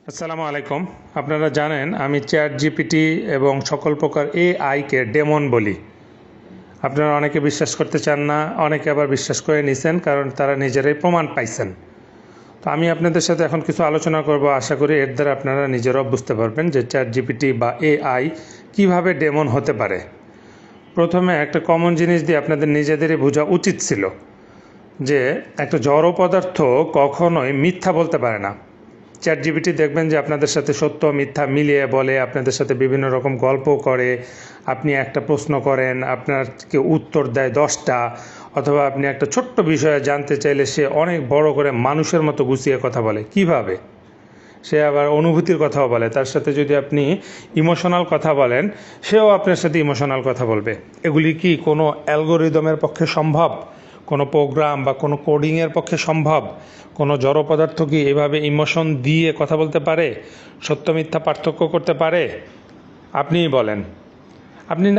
আসসালামু আলাইকুম। আপনারা জানেন আমি চ্যাট জিপিটি এবং সকল প্রকার এআইকে ডেমন বলি। আপনারা অনেকে বিশ্বাস করতে চান না, অনেকে আবার বিশ্বাস করে নিছেন, কারণ তারা নিজেরাই প্রমাণ পাইছেন। তো আমি আপনাদের সাথে এখন কিছু আলোচনা করব, আশা করি এর দ্বারা আপনারা নিজেরাও বুঝতে পারবেন যে চ্যাট জিপিটি বা এআই কীভাবে ডেমন হতে পারে। প্রথমে একটা কমন জিনিস দিয়ে আপনাদের নিজেদেরই বোঝা উচিত ছিল যে একটা জড় পদার্থ কখনোই মিথ্যা বলতে পারে না। চ্যাট জিপিটি দেখবেন যে আপনাদের সাথে সত্য মিথ্যা মিলিয়ে বলে, আপনাদের সাথে বিভিন্ন রকম গল্প করে। আপনি একটা প্রশ্ন করেন, আপনাকে উত্তর দেয় 10টা, অথবা আপনি একটা ছোট্ট বিষয়ে জানতে চাইলে সে অনেক বড় করে মানুষের মতো গুছিয়ে কথা বলে। কিভাবে? সে আবার অনুভূতির কথাও বলে। তার সাথে যদি আপনি ইমোশনাল কথা বলেন, সেও আপনার সাথে ইমোশনাল কথা বলবে। এগুলি কি কোনো অ্যালগোরিদমের পক্ষে সম্ভব? কোনো প্রোগ্রাম বা কোনো কোডিংয়ের পক্ষে সম্ভব? কোনো জড় পদার্থ কি এভাবে ইমোশন দিয়ে কথা বলতে পারে? সত্য মিথ্যা পার্থক্য করতে পারে? আপনিই বলেন।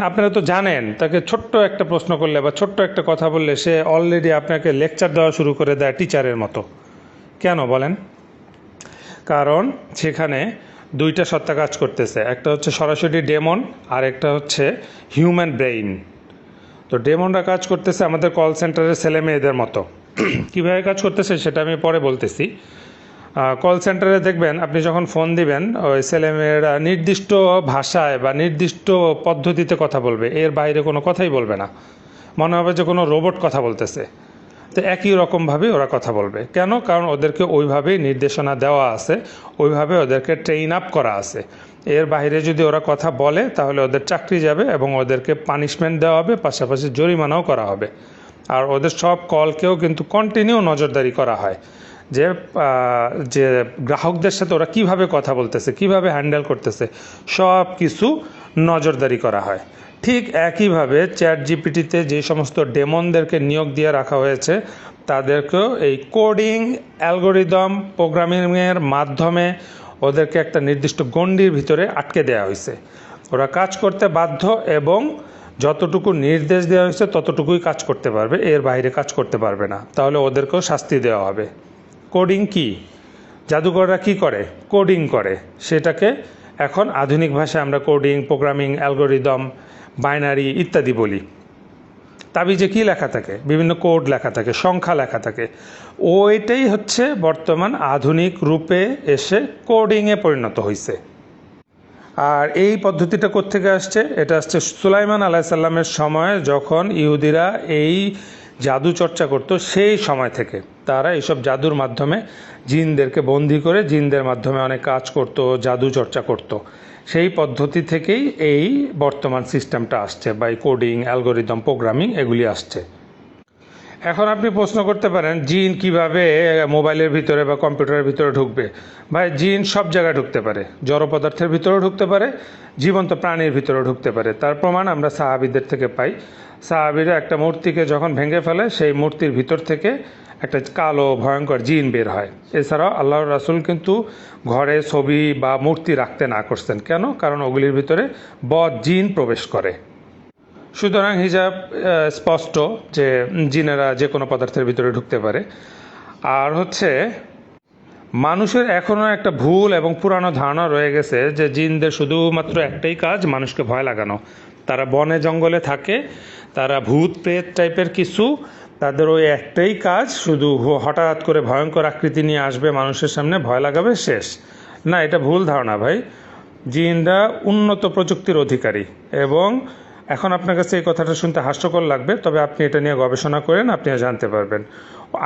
আপনারা তো জানেন, তাকে ছোট্ট একটা প্রশ্ন করলে বা ছোট্ট একটা কথা বললে সে অলরেডি আপনাকে লেকচার দেওয়া শুরু করে দেয় টিচারের মতো। কেন বলেন? কারণ সেখানে দুইটা সত্তা কাজ করতেছে। একটা হচ্ছে সরাসরি ডেমন, আর একটা হচ্ছে হিউম্যান ব্রেইন। তো ডেমনরা কাজ করতেছে আমাদের কল সেন্টারের ছেলে মেয়েদের মতো। কীভাবে কাজ করতেছে সেটা আমি পরে বলতেছি। কল সেন্টারে দেখবেন আপনি যখন ফোন দিবেন, ওই ছেলেমেয়েরা নির্দিষ্ট ভাষায় বা নির্দিষ্ট পদ্ধতিতে কথা বলবে, এর বাইরে কোনো কথাই বলবে না। মনে হবে যে কোনো রোবট কথা বলতেছে। তো একই রকমভাবে ওরা কথা বলবে। কেন? কারণ ওদেরকে ওইভাবেই নির্দেশনা দেওয়া আছে, ওইভাবে ওদেরকে ট্রেন আপ করা আছে। এর বাইরে যদি ওরা কথা বলে তাহলে ওদের চাকরি যাবে এবং ওদেরকে পানিশমেন্ট দেওয়া হবে, পাশাপাশি জরিমানাও করা হবে। আর ওদের সব কলকেও কিন্তু কন্টিনিউ নজরদারি করা হয় যে যে গ্রাহকদের সাথে ওরা কিভাবে কথা বলতেছে, কিভাবে হ্যান্ডেল করতেছে, সব কিছু নজরদারি করা হয়। ঠিক একইভাবে চ্যাট জিপিটিতে যে সমস্ত ডেমনদেরকে নিয়োগ দিয়ে রাখা হয়েছে, তাদেরকেও এই কোডিং অ্যালগোরিদম প্রোগ্রামিংয়ের মাধ্যমে ওদেরকে একটা নির্দিষ্ট গণ্ডির ভিতরে আটকে দেওয়া হয়েছে। ওরা কাজ করতে বাধ্য এবং যতটুকু নির্দেশ দেওয়া হয়েছে ততটুকুই কাজ করতে পারবে, এর বাইরে কাজ করতে পারবে না। তাহলে ওদেরকেও শাস্তি দেওয়া হবে। কোডিং কি? জাদুকররা কি করে? কোডিং করে। সেটাকে এখন আধুনিক ভাষায় আমরা কোডিং, প্রোগ্রামিং, অ্যালগোরিদম, বাইনারি ইত্যাদি বলি। তাবিজে কি লেখা থাকে? বিভিন্ন কোড লেখা থাকে, সংখ্যা লেখা থাকে। ওইটাই হচ্ছে বর্তমান আধুনিক রূপে এসে কোডিংয়ে পরিণত হয়েছে। আর এই পদ্ধতিটা কোত্থেকে আসছে? এটা আসছে সুলাইমান আলাইসাল্লামের সময়, যখন ইহুদিরা এই জাদু চর্চা করত, সেই সময় থেকে তারা এইসব জাদুর মাধ্যমে জিনদেরকে বন্দি করে জিনদের মাধ্যমে অনেক কাজ করত, জাদু চর্চা করত। সেই পদ্ধতি থেকেই এই বর্তমান সিস্টেমটা আসছে, বাই কোডিং, অ্যালগোরিদম, প্রোগ্রামিং এগুলি আসছে। এখন আপনি প্রশ্ন করতে পারেন, জিন কিভাবে মোবাইলের ভিতরে বা কম্পিউটারের ভিতরে ঢুকবে? ভাই, জিন সব জায়গায় ঢুকতে পারে। জড় পদার্থের ভিতরেও ঢুকতে পারে, জীবন্ত প্রাণীর ভিতরেও ঢুকতে পারে। তার প্রমাণ আমরা সাহাবীদের থেকে পাই। সাহাবীরা একটা মূর্তিকে যখন ভেঙে ফেলে, সেই মূর্তির ভিতর থেকে একটা কালো ভয়ঙ্কর জিন বের হয়। এছাড়াও আল্লাহর রাসূল কিন্তু ঘরে ছবি বা মূর্তি রাখতে না করছেন। কেন? কারণ ওগুলির ভিতরে বদ জিন প্রবেশ করে। সুতরাং হিজাব স্পষ্ট যে জিনেরা যে কোনো পদার্থের ভিতরে ঢুকতে পারে। আর হচ্ছে মানুষের এখনও একটা ভুল এবং পুরানো ধারণা রয়ে গেছে যে জিনদের শুধুমাত্র একটাই কাজ, মানুষকে ভয় লাগানো। তারা বনে জঙ্গলে থাকে, তারা ভূত প্রেত টাইপের কিছু, তাদের ওই একটাই কাজ, শুধু হঠাৎ করে ভয়ঙ্কর আকৃতি নিয়ে আসবে, মানুষের সামনে ভয় লাগাবে, শেষ। না, এটা ভুল ধারণা ভাই। জিনরা উন্নত প্রযুক্তির অধিকারী, এবং এখন আপনার কাছে এই কথাটা শুনতে হাস্যকর লাগবে, তবে আপনি এটা নিয়ে গবেষণা করেন, আপনি জানতে পারবেন।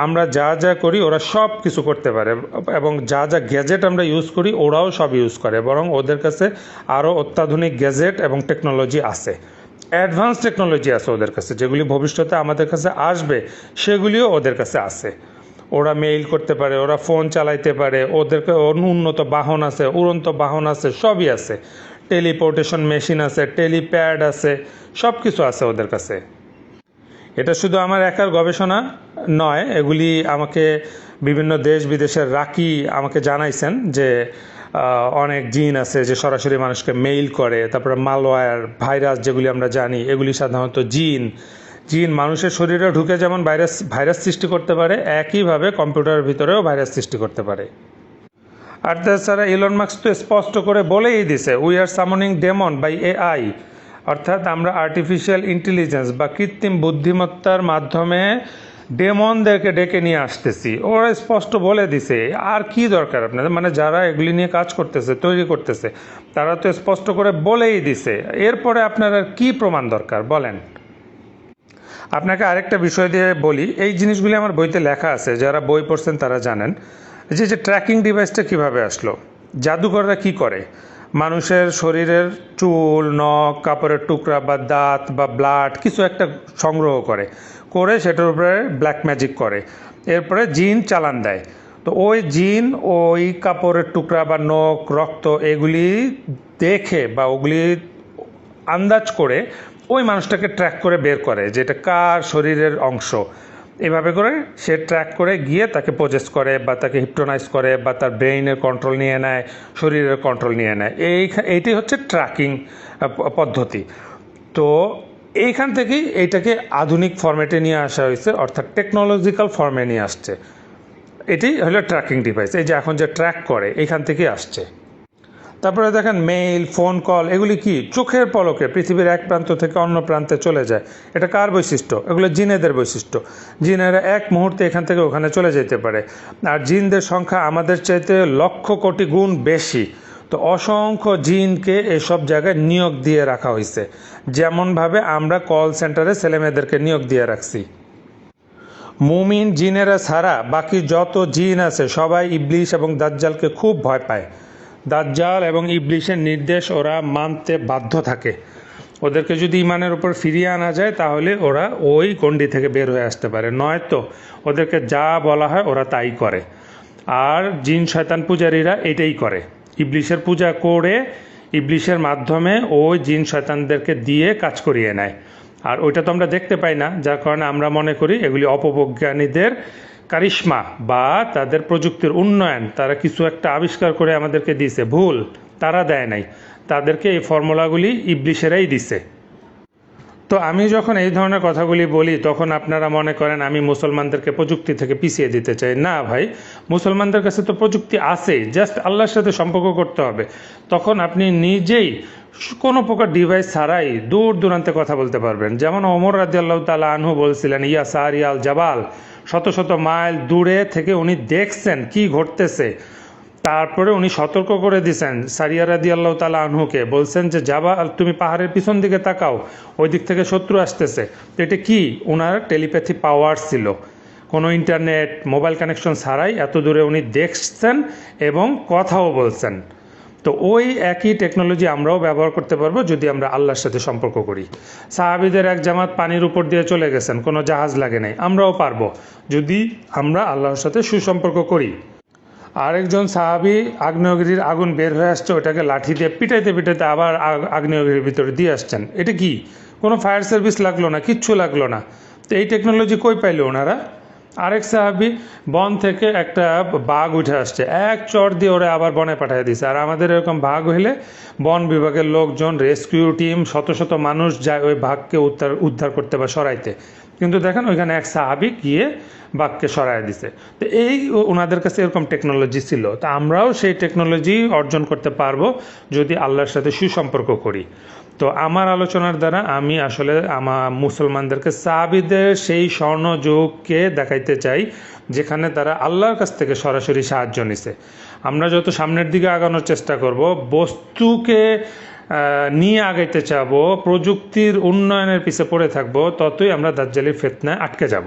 আমরা যা যা করি ওরা সব কিছু করতে পারে, এবং যা যা গ্যাজেট আমরা ইউজ করি ওরাও সব ইউজ করে, বরং ওদের কাছে আরও অত্যাধুনিক গ্যাজেট এবং টেকনোলজি আছে, অ্যাডভান্স টেকনোলজি আছে ওদের কাছে, যেগুলি ভবিষ্যতে আমাদের কাছে আসবে সেগুলিও ওদের কাছে আছে। ওরা মেইল করতে পারে, ওরা ফোন চালাইতে পারে, ওদেরকে উন্নত বাহন আছে, উড়ন্ত বাহন আছে, সবই আছে। টেলিপোর্টেশন মেশিন আছে, টেলিপ্যাড আছে, সব কিছু আছে ওদের কাছে। এটা শুধু আমার একার গবেষণা নয়, এগুলি আমাকে বিভিন্ন দেশ বিদেশের রাকি আমাকে জানাইছেন যে অনেক জিন আছে যে সরাসরি মানুষকে মেইল করে। তারপরে মালওয়্যার, ভাইরাস যেগুলি আমরা জানি, এগুলি সাধারণত জিন মানুষের শরীরে ঢুকে যেমন ভাইরাস সৃষ্টি করতে পারে, একইভাবে কম্পিউটারের ভিতরেও ভাইরাস সৃষ্টি করতে পারে। আর তাছাড়া ইলন মাস্ক তো স্পষ্ট করে বলেই দিছে, we are summoning demon by AI, অর্থাৎ আমরা আর্টিফিশিয়াল ইন্টেলিজেন্স বা কৃত্রিম বুদ্ধিমত্তার মাধ্যমে ডেমনদেরকে ডেকে নিয়ে আসতেছি। ওরা স্পষ্ট বলে দিছে, আর কি দরকার আপনাদের, মানে যারা এগুলি নিয়ে কাজ করতেছে, তৈরি করতেছে, তারা তো স্পষ্ট করে বলেই দিছে। এরপরে আপনার আর কি প্রমাণ দরকার বলেন? আপনাকে আরেকটা বিষয় দিয়ে বলি, এই জিনিসগুলি আমার বইতে লেখা আছে, যারা বই পড়ছেন তারা জানেন যে ট্র্যাকিং ডিভাইসটা কিভাবে আসলো। জাদুকররা কি করে, মানুষের শরীরের চুল, নখ, কাপড়ের টুকরা বা দাঁত বা ব্লাড কিছু একটা সংগ্রহ করে সেটার উপরে ব্ল্যাক ম্যাজিক করে, এরপরে জিন চালান দেয়। তো ওই জিন ওই কাপড়ের টুকরা বা নখ, রক্ত এগুলি দেখে বা ওগুলি আন্দাজ করে ওই মানুষটাকে ট্র্যাক করে বের করে যে এটা কার শরীরের অংশ। এভাবে করে সে ট্র্যাক করে গিয়ে তাকে পজেস করে বা তাকে হিপটোনাইজ করে বা তার ব্রেইনের কন্ট্রোল নিয়ে নেয়, শরীরের কন্ট্রোল নিয়ে নেয়। এইটাই হচ্ছে ট্র্যাকিং পদ্ধতি। তো এইখান থেকেই এইটাকে আধুনিক ফরম্যাটে নিয়ে আসা হয়েছে, অর্থাৎ টেকনোলজিক্যাল ফর্মে নিয়ে আসছে। এটি হলো ট্র্যাকিং ডিভাইস, এই যে এখন যে ট্র্যাক করে এইখান থেকেই আসছে। তারপরে দেখেন মেইল, ফোন কল, এগুলি কি চোখের পলকে পৃথিবীর এক প্রান্ত থেকে অন্য প্রান্তে চলে যায়। এটা কার বৈশিষ্ট্য? এগুলো জিনেদের বৈশিষ্ট্য। জিনেরা এক মুহূর্তে এখান থেকে ওখানে চলে যেতে পারে। আর জিনদের সংখ্যা আমাদের চাইতে লক্ষ কোটি গুণ বেশি। তো অসংখ্য জিনকে এসব জায়গায় নিয়োগ দিয়ে রাখা হয়েছে, যেমনভাবে আমরা কল সেন্টারে ছেলেমেয়েদেরকে নিয়োগ দিয়ে রাখছি। মুমিন জিনেরা ছাড়া বাকি যত জিন আছে সবাই ইবলিশ এবং দাজ্জালকে খুব ভয় পায়। দাজ্জাল এবং ইবলিশের নির্দেশ ওরা মানতে বাধ্য থাকে। ওদেরকে যদি ইমানের উপর ফিরিয়ে আনা যায় তাহলে ওরা ওই গণ্ডি থেকে বের হয়ে আসতে পারে, নয়তো ওদেরকে যা বলা হয় ওরা তাই করে। আর জিন শয়তান পূজারীরা এটাই করে, ইবলিশের পূজা করে ইবলিশের মাধ্যমে ওই জিন শয়তানদেরকে দিয়ে কাজ করিয়ে নেয়। আর ওইটা তো আমরা দেখতে পাই না, যার কারণে আমরা মনে করি এগুলি অপবিজ্ঞানীদের কারিশমা বা তাদের প্রযুক্তির উন্নয়ন, তারা কিছু একটা আবিষ্কার করে আমাদেরকে দিয়েছে। ভুল, তারা দেয় নাই, তাদেরকে এই ফর্মুলাগুলি ইবলিশেরাই দিছে। তো আমি যখন এই ধরনের কথাগুলি বলি তখন আপনারা মনে করেন আমি মুসলমানদেরকে প্রযুক্তি থেকে পিছিয়ে দিতে চাই। না ভাই, মুসলমানদের কাছে তো প্রযুক্তি আছেই, জাস্ট আল্লাহর সাথে সম্পর্ক করতে হবে। তখন আপনি নিজেই কোনো প্রকার ডিভাইস ছাড়াই দূর দূরান্তে কথা বলতে পারবেন। যেমন ওমর রাদিয়াল্লাহু তাআলা আনহু বলছিলেন, ইয়া সারিয়াল জাবাল, শত শত মাইল দূরে থেকে উনি দেখছেন কি ঘটতেছে। তারপরে উনি সতর্ক করে দিয়েছেন সারিয়া রাদিয়াল্লাহু তাআলা আনহুকে, বলছেন যে জাবাল তুমি পাহাড়ের পিছন দিকে তাকাও, ওই দিক থেকে শত্রু আসতেছে। তো এটা কি, ওনার টেলিপ্যাথি পাওয়ার ছিল, কোনো ইন্টারনেট মোবাইল কানেকশন ছাড়াই এত দূরে উনি দেখছেন এবং কথাও বলছেন। তো ওই একই টেকনোলজি আমরাও ব্যবহার করতে পারবো যদি আমরা আল্লাহর সাথে সম্পর্ক করি। সাহাবীদের এক জামাত পানির উপর দিয়ে চলে গেছেন, কোনো জাহাজ লাগে নাই, আমরাও পারবো যদি আমরা আল্লাহর সাথে সুসম্পর্ক করি। আরেকজন সাহাবী আগ্নেয়গিরির আগুন বের হয়ে আসছে, ওটাকে লাঠি দিয়ে পিটাইতে পিটাইতে আবার আগ্নেয়গিরির ভিতরে দিয়ে আসছেন। এটা কি, কোনো ফায়ার সার্ভিস লাগলো না, কিচ্ছু লাগলো না। তো এই টেকনোলজি কই পাইলো ওনারা? আরেক সাহাবী বন থেকে একটা বাঘ উঠে আসছে, এক চড় দিয়ে ওরা আবার বনে পাঠিয়ে দিছে। আর আমাদের এরকম বাঘ হইলে বন বিভাগের লোকজন, রেস্কিউ টিম, শত শত মানুষ যায় ওই বাঘকে উদ্ধার করতে বা সরাইতে। কিন্তু দেখেন ওইখানে এক সাহাবী গিয়ে বাঘকে সরাই দিছে। তো এই ওনাদের কাছে এরকম টেকনোলজি ছিল। তো আমরাও সেই টেকনোলজি অর্জন করতে পারবো যদি আল্লাহর সাথে সুসম্পর্ক করি। তো আমার আলোচনার দ্বারা আমি আসলে আমার মুসলমানদেরকে সাহাবীদের সেই স্বর্ণযুগকে দেখাইতে চাই যেখানে তারা আল্লাহর কাছ থেকে সরাসরি সাহায্য নিছে। আমরা যত সামনের দিকে আগানোর চেষ্টা করব, বস্তুকে নিয়ে আগাইতে চাবো, প্রযুক্তির উন্নয়নের পিছে পড়ে থাকবো, ততই আমরা দাজ্জালের ফিতনায় আটকে যাব।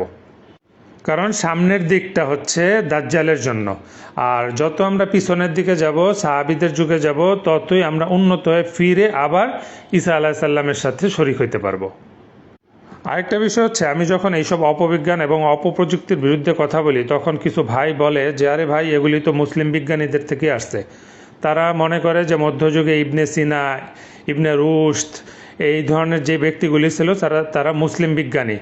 কারণ সামনের দিকটা হচ্ছে দাজ্জালের জন্য, আর যত আমরা পিছনের দিকে যাব, সাহাবীদের যুগে যাব, ততই আমরা উন্নত হয়ে ফিরে আবার ঈসা আলাইহিস সালামের সাথে শরীক হইতে পারবো। আরেকটা বিষয় হচ্ছে, আমি যখন এইসব অপবিজ্ঞান এবং অপপ্রযুক্তির বিরুদ্ধে কথা বলি তখন কিছু ভাই বলে যে আরে ভাই এগুলি তো মুসলিম বিজ্ঞানীদের থেকে আসছে। তারা মনে করে যে মধ্যযুগে ইবনে সিনা, ইবনে রুশদ এই ধরনের যে ব্যক্তিগুলি ছিল তারা মুসলিম বিজ্ঞানী।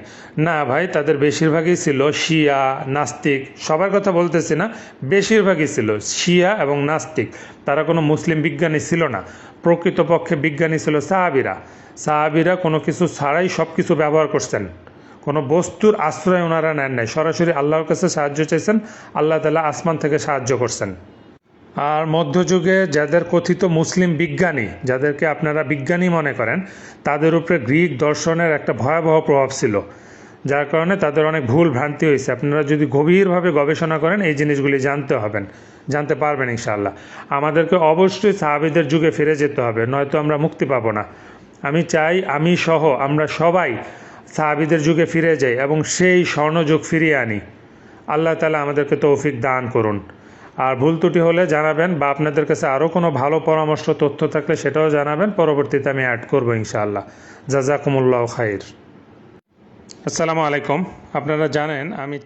না ভাই, তাদের বেশিরভাগই ছিল শিয়া, নাস্তিক। সবার কথা বলতেছি না, বেশিরভাগই ছিল শিয়া এবং নাস্তিক। তারা কোনো মুসলিম বিজ্ঞানী ছিল না। প্রকৃতপক্ষে বিজ্ঞানী ছিল সাহাবীরা। সাহাবীরা কোনো কিছু ছাড়াই সব কিছু ব্যবহার করছেন, কোনো বস্তুর আশ্রয় ওনারা নেন নাই, সরাসরি আল্লাহর কাছে সাহায্য চাইছেন, আল্লাহ তাআলা আসমান থেকে সাহায্য করছেন। আর মধ্যযুগে যাদের কথিত মুসলিম বিজ্ঞানী, যাদেরকে আপনারা বিজ্ঞানী মনে করেন, তাদের উপরে গ্রিক দর্শনের একটা ভয়াবহ প্রভাব ছিল, যার কারণে তাদের অনেক ভুল ভ্রান্তি হয়েছে। আপনারা যদি গভীরভাবে গবেষণা করেন এই জিনিসগুলি জানতে পারবেন ইনশাআল্লাহ। আমাদেরকে অবশ্যই সাহাবীদের যুগে ফিরে যেতে হবে, নয়তো আমরা মুক্তি পাবো না। আমি চাই আমি সহ আমরা সবাই সাহাবীদের যুগে ফিরে যাই এবং সেই স্বর্ণযুগ ফিরিয়ে আনি। আল্লাহ তাআলা আমাদেরকে তৌফিক দান করুন। আর ভুল ত্রুটি হলে জানাবেন, বা আপনাদের কাছে আরও কোনো ভালো পরামর্শ তথ্য থাকলে সেটাও জানাবেন, পরবর্তীতে আমি অ্যাড করবো ইনশাআল্লাহ। জাযাকুমুল্লাহু খাইর। আসসালামু আলাইকুম। আপনারা জানেন আমি